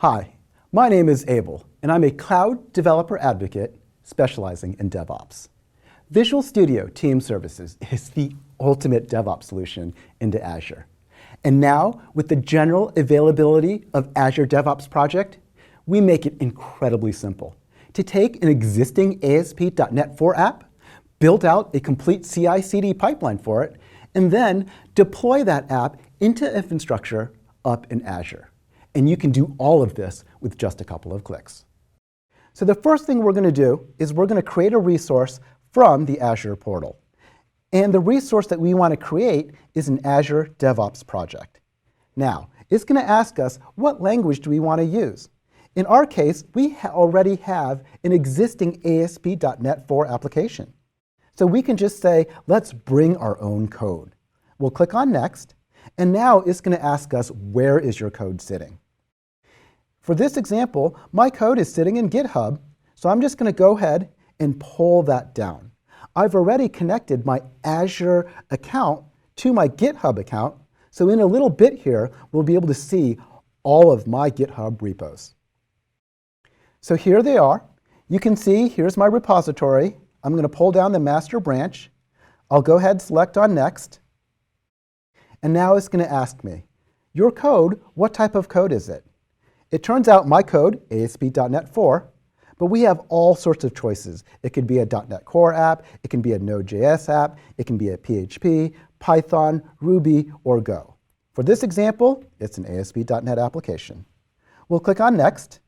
Hi, my name is Abel, and I'm a cloud developer advocate specializing in DevOps. Visual Studio Team Services is the ultimate DevOps solution into Azure. And now, with the general availability of Azure DevOps Project, we make it incredibly simple to take an existing ASP.NET 4 app, build out a complete CI/CD pipeline for it, and then deploy that app into infrastructure up in Azure. And you can do all of this with just a couple of clicks. So the first thing we're going to do is we're going to create a resource from the Azure portal. And the resource that we want to create is an Azure DevOps project. Now, it's going to ask us what language do we want to use. In our case, we already have an existing ASP.NET 4 application. So we can just say, let's bring our own code. We'll click on Next, and now it's going to ask us, where is your code sitting? For this example, my code is sitting in GitHub, so I'm just going to go ahead and pull that down. I've already connected my Azure account to my GitHub account, so in a little bit here, we'll be able to see all of my GitHub repos. So here they are. You can see here's my repository. I'm going to pull down the master branch. I'll go ahead and select on Next. And now it's going to ask me, your code, what type of code is it? It turns out my code, ASP.NET 4, but we have all sorts of choices. It could be a .NET Core app, it can be a Node.js app, it can be a PHP, Python, Ruby, or Go. For this example, it's an ASP.NET application. We'll click on Next,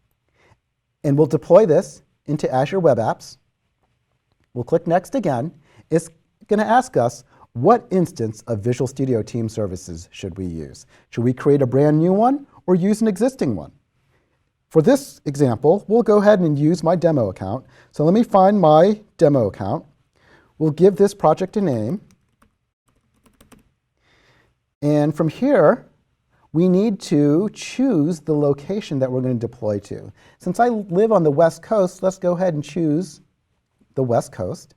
and we'll deploy this into Azure Web Apps. We'll click Next again. It's going to ask us, what instance of Visual Studio Team Services should we use? Should we create a brand new one or use an existing one? For this example, we'll go ahead and use my demo account. So let me find my demo account. We'll give this project a name. And from here, we need to choose the location that we're going to deploy to. Since I live on the West Coast, let's go ahead and choose the West Coast.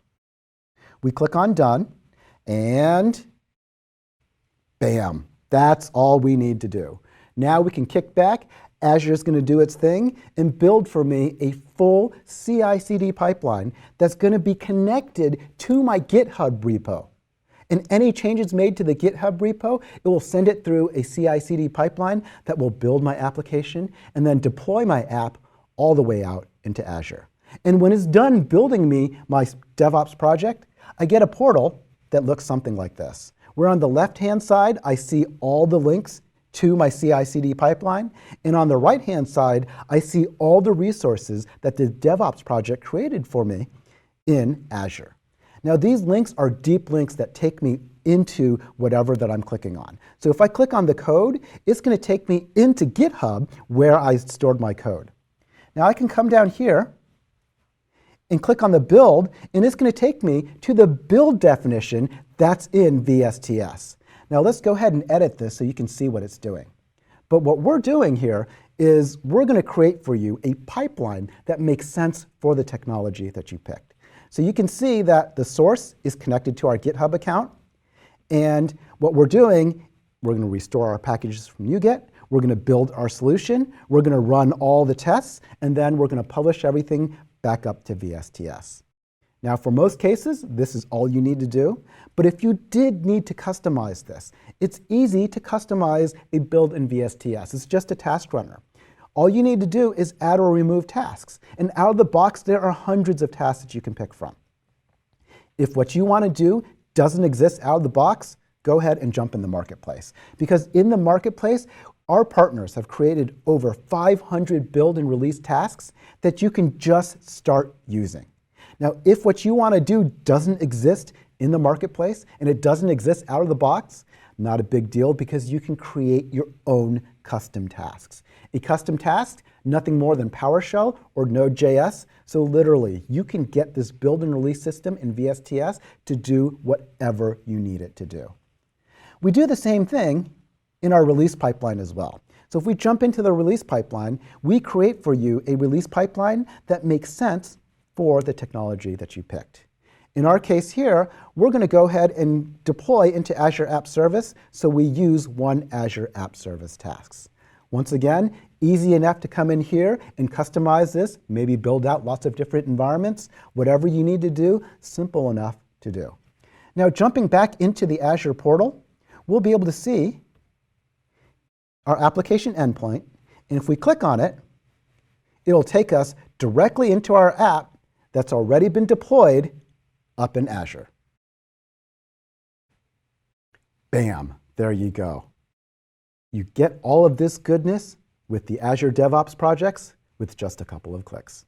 We click on Done, and bam, that's all we need to do. Now we can kick back. Azure is going to do its thing and build for me a full CI/CD pipeline that's going to be connected to my GitHub repo. And any changes made to the GitHub repo, it will send it through a CI/CD pipeline that will build my application and then deploy my app all the way out into Azure. And when it's done building me my DevOps project, I get a portal that looks something like this, where on the left-hand side, I see all the links to my CI/CD pipeline, and on the right-hand side, I see all the resources that the DevOps project created for me in Azure. Now, these links are deep links that take me into whatever that I'm clicking on. So if I click on the code, it's going to take me into GitHub where I stored my code. Now, I can come down here and click on the build, and it's going to take me to the build definition that's in VSTS. Now let's go ahead and edit this so you can see what it's doing. But what we're doing here is we're going to create for you a pipeline that makes sense for the technology that you picked. So you can see that the source is connected to our GitHub account, and what we're doing, we're going to restore our packages from NuGet, we're going to build our solution, we're going to run all the tests, and then we're going to publish everything back up to VSTS. Now, for most cases, this is all you need to do. But if you did need to customize this, it's easy to customize a build in VSTS. It's just a task runner. All you need to do is add or remove tasks. And out of the box, there are hundreds of tasks that you can pick from. If what you want to do doesn't exist out of the box, go ahead and jump in the marketplace. Because in the marketplace, our partners have created over 500 build and release tasks that you can just start using. Now, if what you want to do doesn't exist in the marketplace and it doesn't exist out of the box, not a big deal, because you can create your own custom tasks. A custom task, nothing more than PowerShell or Node.js. So literally, you can get this build and release system in VSTS to do whatever you need it to do. We do the same thing in our release pipeline as well. So if we jump into the release pipeline, we create for you a release pipeline that makes sense for the technology that you picked. In our case here, we're going to go ahead and deploy into Azure App Service, so we use one Azure App Service tasks. Once again, easy enough to come in here and customize this, maybe build out lots of different environments. Whatever you need to do, simple enough to do. Now, jumping back into the Azure portal, we'll be able to see our application endpoint, and if we click on it, it'll take us directly into our app that's already been deployed up in Azure. Bam, there you go. You get all of this goodness with the Azure DevOps Projects with just a couple of clicks.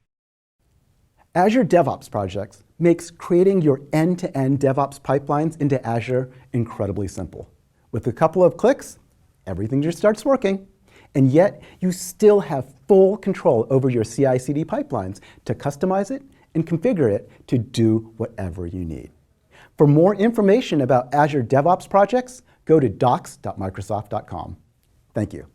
Azure DevOps Projects makes creating your end-to-end DevOps pipelines into Azure incredibly simple. With a couple of clicks, everything just starts working. And yet, you still have full control over your CI/CD pipelines to customize it and configure it to do whatever you need. For more information about Azure DevOps Projects, go to docs.microsoft.com. Thank you.